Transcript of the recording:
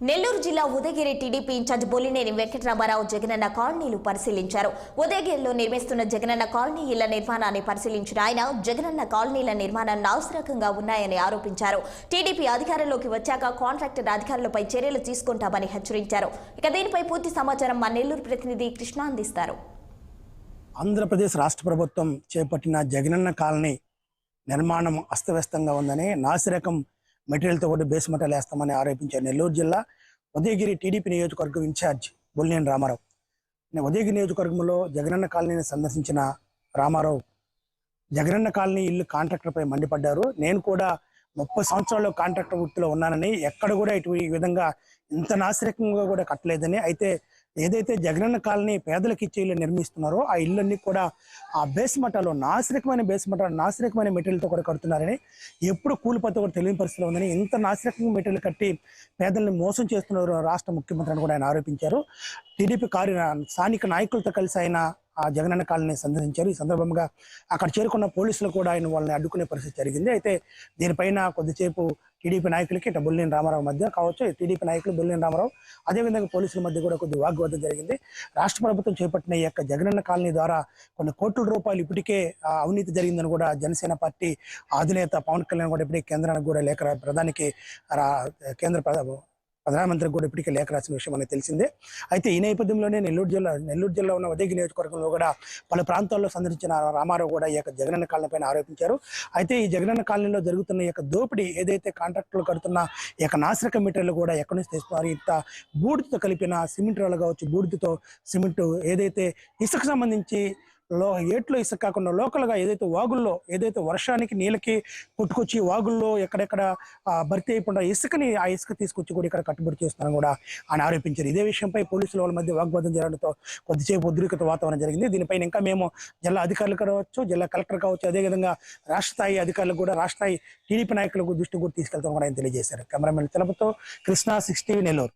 నెల్లూరు జిల్లా Udayagiri TDP incharge Bollineni Venkataramarao Jagananna కాలనీలు పరిశీలించారు. ఉదయగిరిలో నిర్మిస్తున్న జగనన్న కాలనీ ఇళ్ల నిర్మాణాన్ని పరిశీలించిన ఆయన జగనన్న కాలనీల నిర్మాణం నాశరకంగా ఉన్నాయని ఆరోపించారు. టీడీపీ అధికారంలోకి వచ్చాక కాంట్రాక్టర్ అధికారులపై చర్యలు తీసుకుంటామని హెచ్చరించారు. ఇక దీనిపై పూర్తి సమాచారం మా నెల్లూరు ప్రతినిధి కృష్ణ అందిస్తారు. ఆంధ్రప్రదేశ్ రాష్ట్ర ప్రభుత్వం చేపట్టిన జగనన్న కాలనీ నిర్మాణం అస్తవ్యస్తంగా ఉందని నాసిరకం మెటీరియల్తో కూడా బేస్ మెటీరియల్ వేస్తామని ఆరోపించారు నెల్లూరు జిల్లా ఉదయగిరి టీడీపీ నియోజకవర్గం ఇన్ఛార్జ్ బొలినేని రామారావు. ఉదయగిరి నియోజకవర్గంలో జగనన్న కాలనీని సందర్శించిన రామారావు జగనన్న కాలనీ ఇల్లు కాంట్రాక్టర్పై మండిపడ్డారు. నేను కూడా 30 సంవత్సరాల్లో కాంట్రాక్టర్ వృత్తిలో ఉన్నానని, ఎక్కడ కూడా ఈ విధంగా ఇంత నాసిరకంగా కూడా కట్టలేదని, అయితే ఏదైతే జగనన్న కాలనీ పేదలకు ఇచ్చే ఇల్లు నిర్మిస్తున్నారో ఆ ఇళ్ళన్నీ కూడా ఆ బేస్ మటాలో నాసిరకమైన నాసిరకమైన మెటీరియల్తో కూడా కడుతున్నారని, ఎప్పుడు కూలిపోతే కూడా తెలియని పరిస్థితిలో ఉందని, ఇంత నాసిరకమైన మెటీరియల్ కట్టి పేదల్ని మోసం చేస్తున్నారు రాష్ట్ర ముఖ్యమంత్రి అని కూడా ఆయన ఆరోపించారు. టీడీపీ స్థానిక నాయకులతో కలిసి ఆయన ఆ జగనన్న కాలనీ సందర్శించారు. ఈ సందర్భంగా అక్కడ చేరుకున్న పోలీసులు కూడా ఆయన వాళ్ళని అడ్డుకునే పరిస్థితి జరిగింది. అయితే దీనిపైన కొద్దిసేపు టీడీపీ నాయకులకి బొలినేని రామారావు మధ్య కావచ్చు, టీడీపీ నాయకులు బొలినేని రామారావు అదేవిధంగా పోలీసుల మధ్య కూడా కొద్ది వాగ్వాదం జరిగింది. రాష్ట్ర ప్రభుత్వం చేపట్టిన ఈ యొక్క జగనన్న కాలనీ ద్వారా కొన్ని కోట్ల రూపాయలు ఇప్పటికే అవినీతి జరిగిందని కూడా జనసేన పార్టీ అధినేత పవన్ కళ్యాణ్ కూడా ఇప్పటికే కేంద్రానికి కూడా లేఖ ప్రధానికి కేంద్ర ప్రధానమంత్రికి కూడా ఇప్పటికే లేఖ రాసిన విషయం అనేది తెలిసిందే. అయితే ఈ నేపథ్యంలోనే నెల్లూరు జిల్లా ఉన్న ఉదయగిరి నియోజకవర్గంలో కూడా పలు ప్రాంతాల్లో సందర్శించిన రామారావు కూడా ఈ యొక్క జగనన్న కాలనీ పైన ఆరోపించారు. అయితే ఈ జగనన్న కాలనీలో జరుగుతున్న ఈ యొక్క దోపిడీ, ఏదైతే కాంట్రాక్టర్లు కడుతున్న ఈ యొక్క నాసిరక మెటీరియల్ కూడా ఎక్కడి నుంచి తెస్తున్నారు, ఇంత బూడిదతో కలిపిన సిమెంట్ రాళ్ళు కావచ్చు, బూడిదతో సిమెంట్, ఏదైతే ఇసుకు సంబంధించి ఏట్లో ఇసుక కాకుండా లోకల్గా ఏదైతే వాగుల్లో, ఏదైతే వర్షానికి నీళ్ళకి కొట్టుకొచ్చి వాగుల్లో ఎక్కడెక్కడ భర్తీ అయిపోయిన ఆ ఇసుక తీసుకొచ్చి కూడా ఇక్కడ కట్టుబడి చేస్తున్నారని కూడా ఆయన ఆరోపించారు. ఇదే విషయంపై పోలీసుల వాళ్ళ మధ్య వాగ్వాదం జరగడంతో కొద్దిసేపు ఉద్రిక్త వాతావరణం జరిగింది. దీనిపైన ఇంకా మేము జిల్లా అధికారులు కావచ్చు, జిల్లా కలెక్టర్ కావచ్చు, అదేవిధంగా రాష్ట్ర స్థాయి అధికారులకు కూడా, రాష్ట్ర స్థాయి టీడీపీ నాయకులకు దృష్టి కూడా తీసుకెళ్తామని ఆయన తెలియజేశారు. కెమెరామెన్ తెలపతో కృష్ణ, 6 టీవీ, నెల్లూరు.